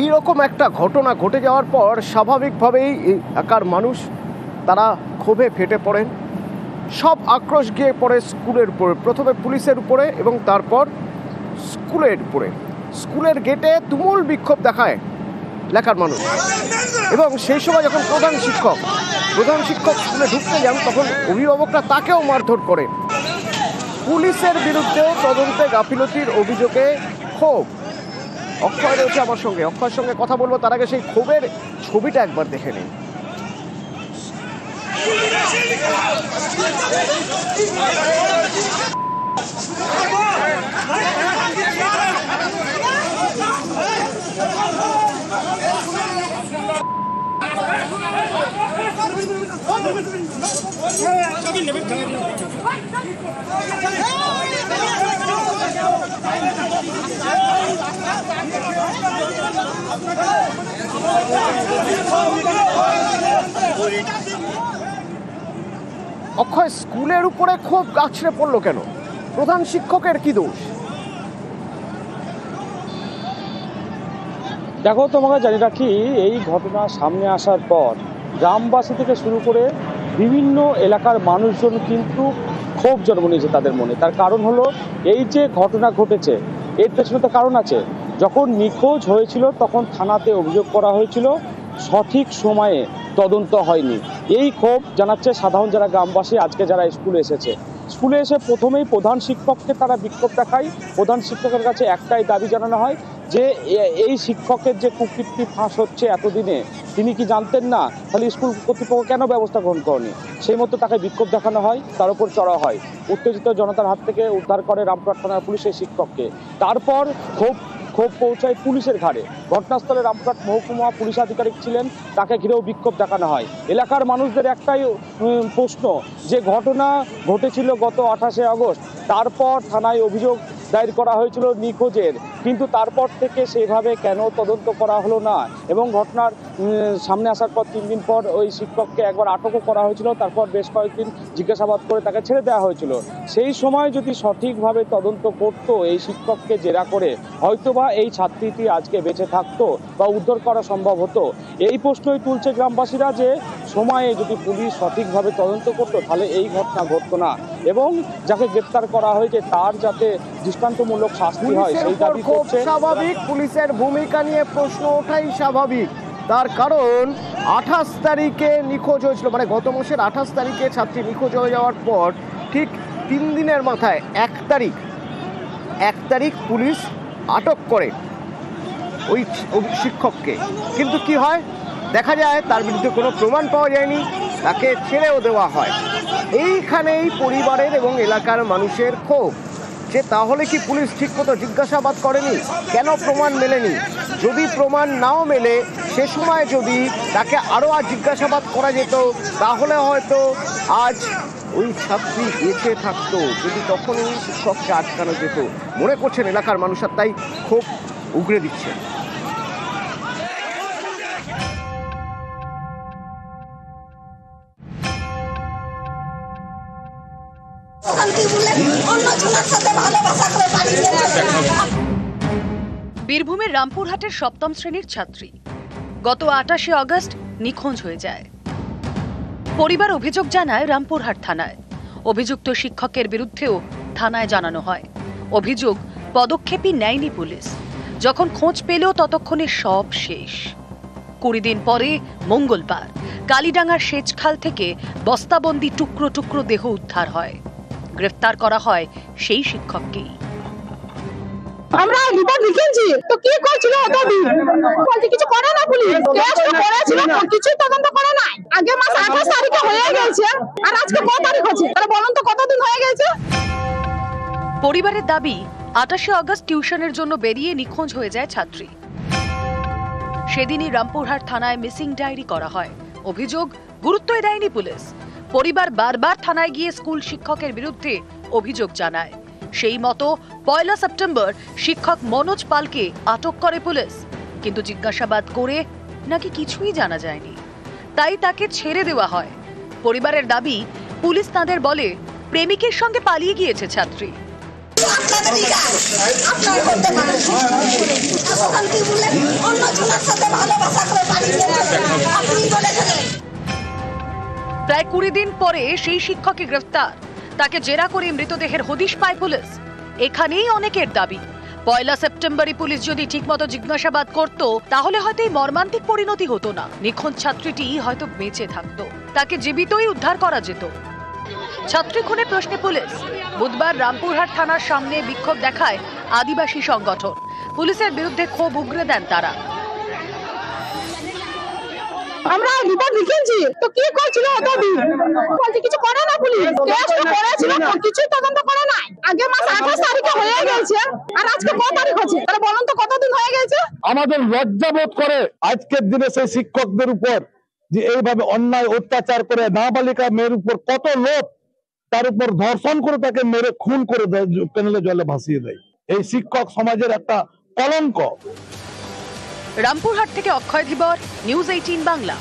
এইরকম একটা ঘটনা ঘটে যাওয়ার পর স্বাভাবিকভাবেই এলাকার মানুষ তারা ক্ষোভে ফেটে পড়েন। সব আক্রোশ গিয়ে পড়ে স্কুলের উপরে, প্রথমে পুলিশের উপরে এবং তারপর স্কুলের উপরে। স্কুলের গেটে তুমুল বিক্ষোভ দেখায় এলাকার মানুষ এবং সেই সময় যখন প্রধান শিক্ষক স্কুলে ঢুকতে যান তখন অভিভাবকরা তাকেও মারধর করে। পুলিশের বিরুদ্ধেও তদন্তে গাফিলতির অভিযোগে ক্ষোভ। অক্ষয় রয়েছে আমার সঙ্গে, অক্ষয়ের সঙ্গে কথা বলবো। তার আগে সেই ক্ষোভের ছবিটা একবার দেখে নিন। অক্ষয়, স্কুলের উপরে খুব গাছড়ে পড়লো কেন? প্রধান শিক্ষকের কি দোষ? দেখো, তোমাকে জানি রাখি, এই ঘটনা সামনে আসার পর গ্রামবাসী থেকে শুরু করে বিভিন্ন এলাকার মানুষজন কিন্তু ক্ষোভ জন্ম নিয়েছে তাদের মনে। তার কারণ হলো, এই যে ঘটনা ঘটেছে এর পেছনে তো কারণ আছে। যখন নিখোঁজ হয়েছিল তখন থানাতে অভিযোগ করা হয়েছিল, সঠিক সময়ে তদন্ত হয়নি। এই ক্ষোভ জানাচ্ছে সাধারণ যারা গ্রামবাসী, আজকে যারা স্কুলে এসে প্রথমেই প্রধান শিক্ষককে তারা বিক্ষোভ দেখায়। প্রধান শিক্ষকের কাছে একটাই দাবি জানানো হয় যে এই শিক্ষকের যে কুকীর্তি ফাঁস হচ্ছে এতদিনে, তিনি কি জানতেন না? তাহলে স্কুল কর্তৃপক্ষ কেন ব্যবস্থা গ্রহণ করেনি? সেই মতো তাকে বিক্ষোভ দেখানো হয়, তার উপর চড়া হয়। উত্তেজিত জনতার হাত থেকে উদ্ধার করে রামপুরহাট থানার পুলিশ এই শিক্ষককে। তারপর ক্ষোভ পৌঁছায় পুলিশের ঘাড়ে। ঘটনাস্থলে রামপুরহাট মহকুমা পুলিশ আধিকারিক ছিলেন, তাকে ঘিরেও বিক্ষোভ দেখানো হয়। এলাকার মানুষদের একটাই প্রশ্ন, যে ঘটনা ঘটেছিল গত 28শে আগস্ট, তারপর থানায় অভিযোগ দায়ের করা হয়েছিল নিখোঁজের, কিন্তু তারপর থেকে সেভাবে কেন তদন্ত করা হলো না? এবং ঘটনার সামনে আসার পর 3 দিন পর ওই শিক্ষককে একবার আটকও করা হয়েছিল, তারপর বেশ কয়েকদিন জিজ্ঞাসাবাদ করে তাকে ছেড়ে দেওয়া হয়েছিল। সেই সময় যদি সঠিকভাবে তদন্ত করত এই শিক্ষককে জেরা করে, হয়তোবা এই ছাত্রীটি আজকে বেঁচে থাকতো বা উদ্ধার করা সম্ভব হতো। এই প্রশ্নই তুলছে গ্রামবাসীরা, যে সময়ে যদি পুলিশ সঠিকভাবে তদন্ত করতো তাহলে এই ঘটনা ঘটতো না, এবং যাকে গ্রেপ্তার করা হয়েছে তার যাতে দৃষ্টান্তমূলক শাস্তি হয় সেই দাবি করছে। স্বাভাবিক, পুলিশের ভূমিকা নিয়ে প্রশ্ন ওঠাই স্বাভাবিক। তার কারণ 28 তারিখে নিখোঁজ হয়েছিল, মানে গত মাসের 28 তারিখে ছাত্রী নিখোঁজ হয়ে যাওয়ার পর ঠিক 3 দিনের মাথায় 1 তারিখ পুলিশ আটক করে ওই শিক্ষককে। কিন্তু কি হয়, দেখা যায় তার বিরুদ্ধে কোনো প্রমাণ পাওয়া যায়নি, তাকে ছেড়েও দেওয়া হয়। এইখানেই পরিবারের এবং এলাকার মানুষের ক্ষোভ, যে তাহলে কি পুলিশ ঠিকমতো জিজ্ঞাসাবাদ করেনি? কেন প্রমাণ মেলেনি? যদি প্রমাণ নাও মেলে, সে সময় যদি তাকে আরও জিজ্ঞাসাবাদ করা যেত, তাহলে হয়তো আজ ওই ছাত্রী বেঁচে থাকতো, যদি তখনই শিক্ষককে আটকানো যেত, মনে করছেন এলাকার মানুষ। আর তাই ক্ষোভ উগরে দিচ্ছে। বীরভূমের রামপুরহাটের 7ম শ্রেণীর ছাত্রী গত 28শে আগস্ট নিখোঁজ হয়ে যায়। পরিবার অভিযোগ জানায় রামপুরহাট থানায়। অভিযুক্ত শিক্ষকের বিরুদ্ধেও থানায় জানানো হয়। অভিযোগ, পদক্ষেপই নেয়নি পুলিশ। যখন খোঁজ পেল ততক্ষণে সব শেষ। 20 দিন পরে মঙ্গলবার কালীডাঙ্গার সেচখাল থেকে বস্তাবন্দি টুকরো টুকরো দেহ উদ্ধার হয়। গ্রেফতার করা হয় সেই শিক্ষককেই। আমরা রিপোর্ট লিখেছি, তো কি করছিল এতদিন? বলতে কিছু করে না পুলিশ। কেস তো করেছিল, কিছু তদন্ত করে না। আগে মাস 28 তারিখে হয়ে গেছে, আর আজকে কত তারিখ হচ্ছে? তাহলে বলুন তো কতদিন হয়ে গেছে? পরিবারের দাবি, 28শে আগস্ট টিউশনের জন্য বেরিয়ে নিখোঁজ হয়ে যায় ছাত্রী। সেদিনই রামপুরহাট থানায় মিসিং ডায়েরি করা হয়। অভিযোগ, গুরুত্বই দেয়নি পুলিশ। পরিবার বারবার থানায় গিয়ে স্কুল শিক্ষকের বিরুদ্ধে অভিযোগ জানায়। সেই মতো 1 সেপ্টেম্বর শিক্ষক মনোজ পালকে আটক করে পুলিশ, কিন্তু জিজ্ঞাসাবাদ করে নাকি কিছুই জানা যায়নি, তাই তাকে ছেড়ে দেওয়া হয়। পরিবারের দাবি, পুলিশ তাদের বলে প্রেমিকের সঙ্গে পালিয়ে গিয়েছে ছাত্রী। আপনারা করতে পারেন। পড়াশোনার সাথে ভালোবাসা করে পাঠিয়ে দিয়েছে আপনি বলেছিলেন। প্রায় 20 দিন পরে সেই শিক্ষকই গ্রেফতার। তাকে জেরা করে মৃতদেহের হদিশ পায় পুলিশ। এখানেই অনেকের দাবি, 1 সেপ্টেম্বরই পুলিশ যদি ঠিকমতো জিজ্ঞাসাবাদ করত তাহলে হয়তো এই মর্মান্তিক পরিণতি হতো না। নিখোঁজ ছাত্রীটি হয়তো বেঁচে থাকতো, তাকে জীবিতই উদ্ধার করা যেত। ছাত্রী খুনের প্রশ্নে পুলিশ। বুধবার রামপুরহাট থানার সামনে বিক্ষোভ দেখায় আদিবাসী সংগঠন। পুলিশের বিরুদ্ধে ক্ষোভ উগরে দেন তারা। আমরা রিপোর্ট লিখেছি, তো কি করছিল এতদিন? বলছে কিছু করে না পুলিশ, কেস তো করেছিল, কিছু তদন্ত করে নাই। আগে মাস 28 তারিখে হয়ে গেছে, আর আজকে কত তারিখ হচ্ছে? তাহলে বলুন তো কতদিন হয়ে গেছে? আমাদের লজ্জাবোধ করে আজকের দিনে সেই শিক্ষকদের উপর যে এইভাবে অন্যায় অত্যাচার করে নাবালিকা মেয়ের উপর কত লোক তার উপর ধর্ষণ করে তাকে মেরে খুন করে দেয়, কেনেলে জলে ভাসিয়ে দেয়। এই শিক্ষক সমাজের একটা কলঙ্ক। রামপুরহাট থেকে অক্ষয় ধীবর, নিউজ 18 বাংলা।